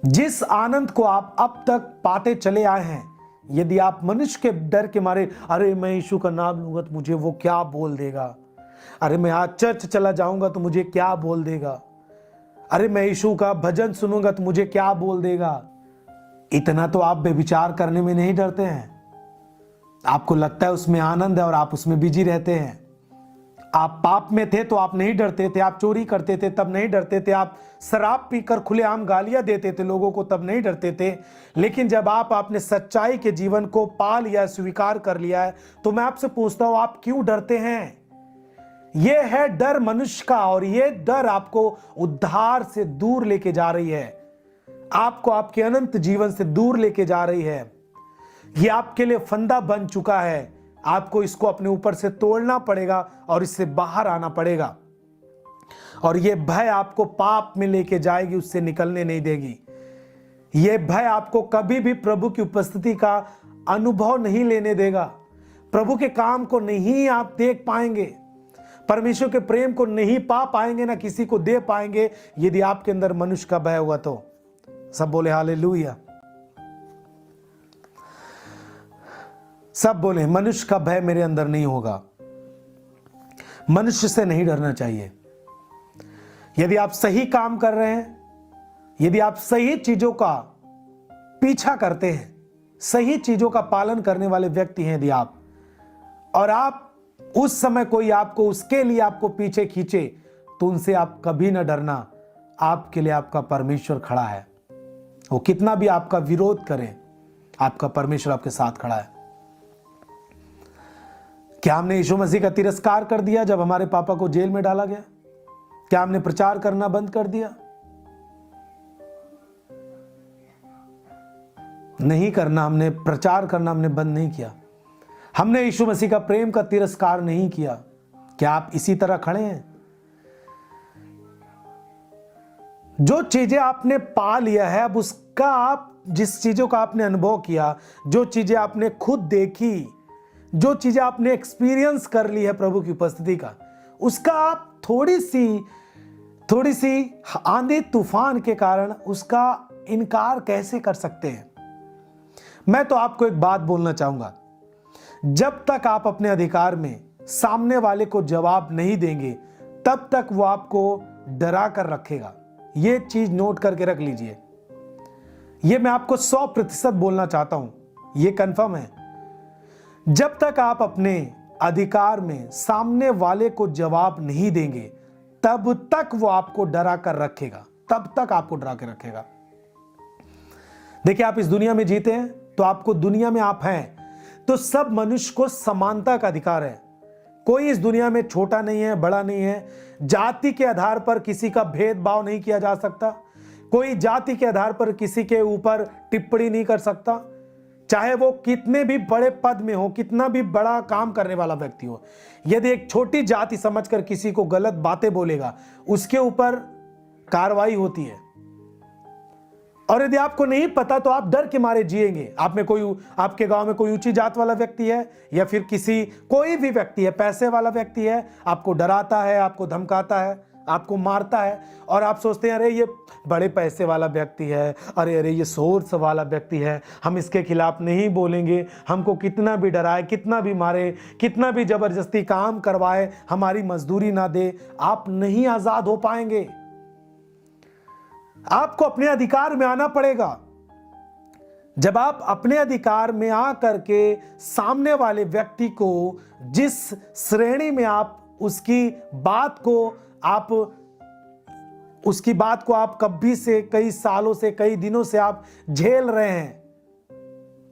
जिस आनंद को आप अब तक पाते चले आए हैं, यदि आप मनुष्य के डर के मारे, अरे मैं यीशु का नाम लूंगा तो मुझे वो क्या बोल देगा, अरे मैं आज चर्च चला जाऊंगा तो मुझे क्या बोल देगा, अरे मैं यीशु का भजन सुनूंगा तो मुझे क्या बोल देगा, इतना तो आप बेविचार करने में नहीं डरते हैं। आपको लगता है उसमें आनंद है और आप उसमें बिजी रहते हैं। आप पाप में थे तो आप नहीं डरते थे, आप चोरी करते थे तब नहीं डरते थे, आप शराब पीकर खुलेआम गालियां देते थे लोगों को तब नहीं डरते थे। लेकिन जब आप अपने सच्चाई के जीवन को पा लिया, स्वीकार कर लिया है, तो मैं आपसे पूछता हूं आप क्यों डरते हैं? यह है डर मनुष्य का, और यह डर आपको उद्धार से दूर लेके जा रही है, आपको आपके अनंत जीवन से दूर लेके जा रही है। यह आपके लिए फंदा बन चुका है, आपको इसको अपने ऊपर से तोड़ना पड़ेगा और इससे बाहर आना पड़ेगा। और यह भय आपको पाप में लेके जाएगी, उससे निकलने नहीं देगी। यह भय आपको कभी भी प्रभु की उपस्थिति का अनुभव नहीं लेने देगा। प्रभु के काम को नहीं आप देख पाएंगे, परमेश्वर के प्रेम को नहीं पा पाएंगे, ना किसी को दे पाएंगे, यदि आपके अंदर मनुष्य का भय हुआ तो। सब बोले हालेलुया। सब बोले मनुष्य का भय मेरे अंदर नहीं होगा। मनुष्य से नहीं डरना चाहिए। यदि आप सही काम कर रहे हैं, यदि आप सही चीजों का पीछा करते हैं, सही चीजों का पालन करने वाले व्यक्ति हैं यदि आप, और आप उस समय कोई आपको उसके लिए आपको पीछे खींचे, तो उनसे आप कभी ना डरना। आपके लिए आपका परमेश्वर खड़ा है। वो कितना भी आपका विरोध करे, आपका परमेश्वर आपके साथ खड़ा है। क्या हमने यीशु मसीह का तिरस्कार कर दिया जब हमारे पापा को जेल में डाला गया? क्या हमने प्रचार करना बंद कर दिया? नहीं करना, हमने प्रचार करना हमने बंद नहीं किया। हमने यीशु मसीह का प्रेम का तिरस्कार नहीं किया। क्या आप इसी तरह खड़े हैं? जो चीजें आपने पा लिया है, अब उसका आप, जिस चीजों का आपने अनुभव किया, जो चीजें आपने खुद देखी, जो चीजें आपने एक्सपीरियंस कर ली है प्रभु की उपस्थिति का, उसका आप थोड़ी सी आंधी तूफान के कारण उसका इनकार कैसे कर सकते हैं? मैं तो आपको एक बात बोलना चाहूंगा, जब तक आप अपने अधिकार में सामने वाले को जवाब नहीं देंगे, तब तक वो आपको डरा कर रखेगा। ये चीज नोट करके रख लीजिए। ये मैं आपको 100% बोलना चाहता हूं, ये कंफर्म है। जब तक आप अपने अधिकार में सामने वाले को जवाब नहीं देंगे, तब तक वो आपको डरा कर रखेगा, तब तक आपको डरा कर रखेगा। देखिए, आप इस दुनिया में जीते हैं तो आपको, दुनिया में आप हैं तो सब मनुष्य को समानता का अधिकार है। कोई इस दुनिया में छोटा नहीं है, बड़ा नहीं है। जाति के आधार पर किसी का भेदभाव नहीं किया जा सकता। कोई जाति के आधार पर किसी के ऊपर टिप्पणी नहीं कर सकता, चाहे वो कितने भी बड़े पद में हो, कितना भी बड़ा काम करने वाला व्यक्ति हो। यदि एक छोटी जाति समझकर किसी को गलत बातें बोलेगा, उसके ऊपर कार्रवाई होती है। और यदि आपको नहीं पता तो आप डर के मारे जिएंगे। आप में कोई, आपके गांव में कोई ऊंची जात वाला व्यक्ति है, या फिर कोई भी व्यक्ति है, पैसे वाला व्यक्ति है, आपको डराता है, आपको धमकाता है, आपको मारता है, और आप सोचते हैं अरे ये बड़े पैसे वाला व्यक्ति है, अरे ये सोर्स वाला व्यक्ति है, हम इसके खिलाफ नहीं बोलेंगे, हमको कितना भी डराए, कितना भी मारे, कितना भी जबरदस्ती काम करवाए, हमारी मजदूरी ना दे, आप नहीं आजाद हो पाएंगे। आपको अपने अधिकार में आना पड़ेगा। जब आप अपने अधिकार में आकर के सामने वाले व्यक्ति को, जिस श्रेणी में आप उसकी बात को आप कभी से, कई सालों से, कई दिनों से आप झेल रहे हैं,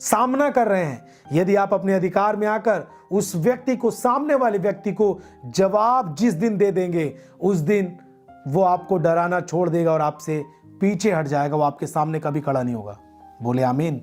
सामना कर रहे हैं, यदि आप अपने अधिकार में आकर उस व्यक्ति को, सामने वाले व्यक्ति को जवाब जिस दिन दे देंगे, उस दिन वो आपको डराना छोड़ देगा और आपसे पीछे हट जाएगा। वो आपके सामने कभी खड़ा नहीं होगा। बोले आमीन।